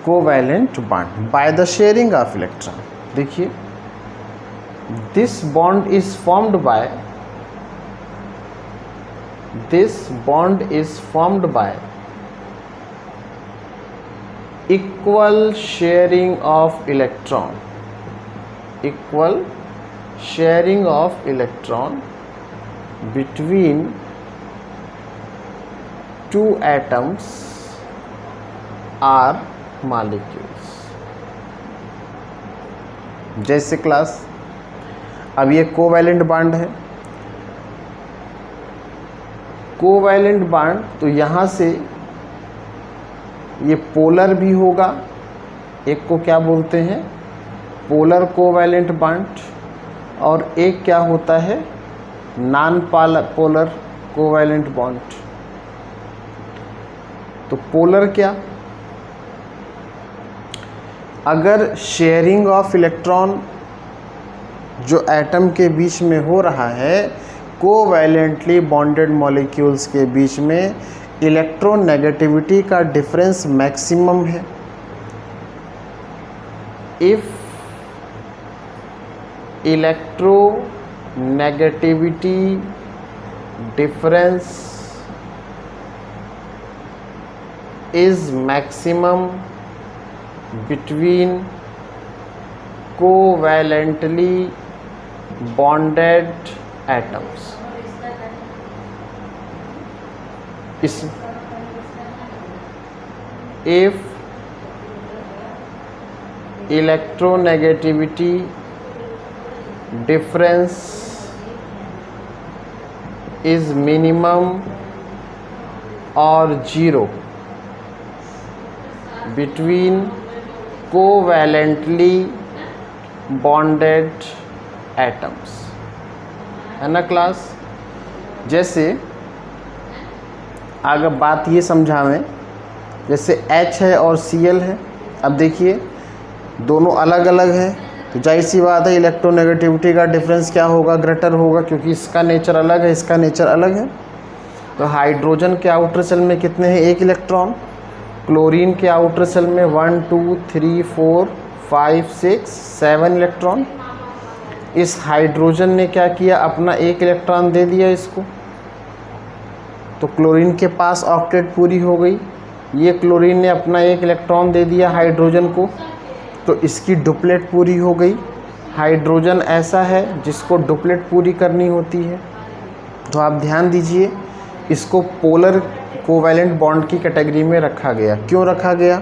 Covalent bond by the sharing of electron. देखिए this bond is formed by equal sharing of electron between two atoms or molecules। जैसे class अब ये covalent bond है, covalent bond तो यहाँ से ये पोलर भी होगा, एक को क्या बोलते हैं पोलर कोवैलेंट बॉन्ड, और एक क्या होता है नॉन पोलर कोवैलेंट बॉन्ड। तो पोलर क्या, अगर शेयरिंग ऑफ इलेक्ट्रॉन जो एटम के बीच में हो रहा है कोवैलेंटली बॉन्डेड मॉलिक्यूल्स के बीच में, इलेक्ट्रोनेगेटिविटी का डिफरेंस मैक्सिमम है। If electronegativity difference is maximum between covalently bonded atoms, if electronegativity difference is minimum or zero between covalently bonded atoms, है ना क्लास। जैसे अगर बात ये समझावें, जैसे H है और Cl है, अब देखिए दोनों अलग अलग है तो जाहिर सी बात है इलेक्ट्रोनेगेटिविटी का डिफरेंस क्या होगा, ग्रेटर होगा, क्योंकि इसका नेचर अलग है, इसका नेचर अलग है। तो हाइड्रोजन के आउटर सेल में कितने हैं, एक इलेक्ट्रॉन, क्लोरीन के आउटर सेल में 1 2 3 4 5 6 7 इलेक्ट्रॉन। इस हाइड्रोजन ने क्या किया, अपना एक इलेक्ट्रॉन दे दिया इसको, तो क्लोरीन के पास ऑक्टेट पूरी हो गई। ये क्लोरीन ने अपना एक इलेक्ट्रॉन दे दिया हाइड्रोजन को, तो इसकी डुप्लेट पूरी हो गई। हाइड्रोजन ऐसा है जिसको डुप्लेट पूरी करनी होती है, तो आप ध्यान दीजिए इसको पोलर कोवैलेंट बॉन्ड की कैटेगरी में रखा गया। क्यों रखा गया,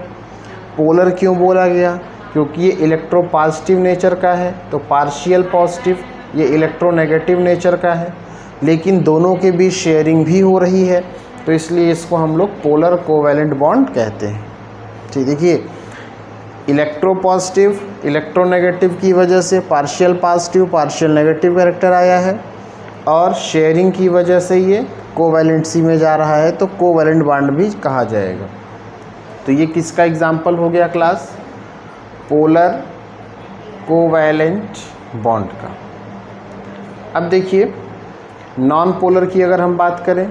पोलर क्यों बोला गया, क्योंकि ये इलेक्ट्रोपॉजिटिव नेचर का है, तो पार्शियल पॉजिटिव, ये इलेक्ट्रोनेगेटिव नेचर का है, लेकिन दोनों के बीच शेयरिंग भी हो रही है, तो इसलिए इसको हम लोग पोलर कोवैलेंट बॉन्ड कहते हैं। ठीक, देखिए इलेक्ट्रोपॉजिटिव इलेक्ट्रोनेगेटिव की वजह से partial positive partial negative character आया है, और शेयरिंग की वजह से ये कोवैलेंसी में जा रहा है, तो कोवैलेंट बॉन्ड भी कहा जाएगा। तो ये किसका एग्जाम्पल हो गया क्लास, पोलर कोवैलेंट बॉन्ड का। अब देखिए नॉन पोलर की अगर हम बात करें,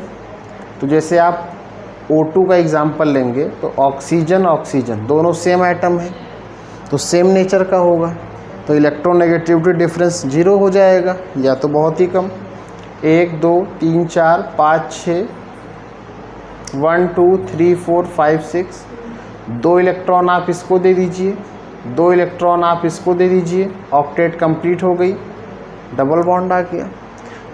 तो जैसे आप O2 का एग्जाम्पल लेंगे तो ऑक्सीजन ऑक्सीजन दोनों सेम एटम है, तो सेम नेचर का होगा, तो इलेक्ट्रोनेगेटिविटी डिफरेंस 0 हो जाएगा या तो बहुत ही कम, 1 2 3 4 5 6 1 2 3 4 5 6, 2 इलेक्ट्रॉन आप इसको दे दीजिए, 2 इलेक्ट्रॉन आप इसको दे दीजिए, ऑक्टेट कंप्लीट हो गई, डबल बॉन्ड आ गया।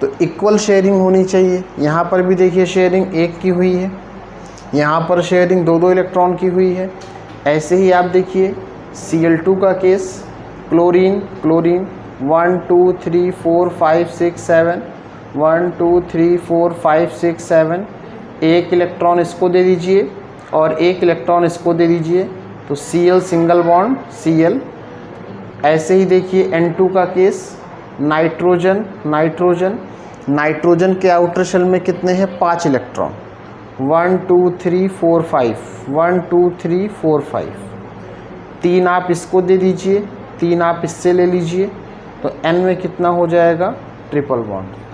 तो इक्वल शेयरिंग होनी चाहिए। यहाँ पर भी देखिए शेयरिंग 1 की हुई है, यहाँ पर शेयरिंग 2 इलेक्ट्रॉन की हुई है। ऐसे ही आप देखिए Cl2 का केस, क्लोरीन 1 2 3 4 5 6 7 1 2 3 4 5 6 7, एक इलेक्ट्रॉन इसको दे दीजिए और एक इलेक्ट्रॉन इसको दे दीजिए, तो Cl सिंगल बॉन्ड Cl। ऐसे ही देखिए N2 का केस, नाइट्रोजन के आउटर शेल में कितने हैं, 5 इलेक्ट्रॉन, 1 2 3 4 5 1 2 3 4 5, 3 आप इसको दे दीजिए, 3 आप इससे ले लीजिए, तो N में कितना हो जाएगा, ट्रिपल बॉन्ड।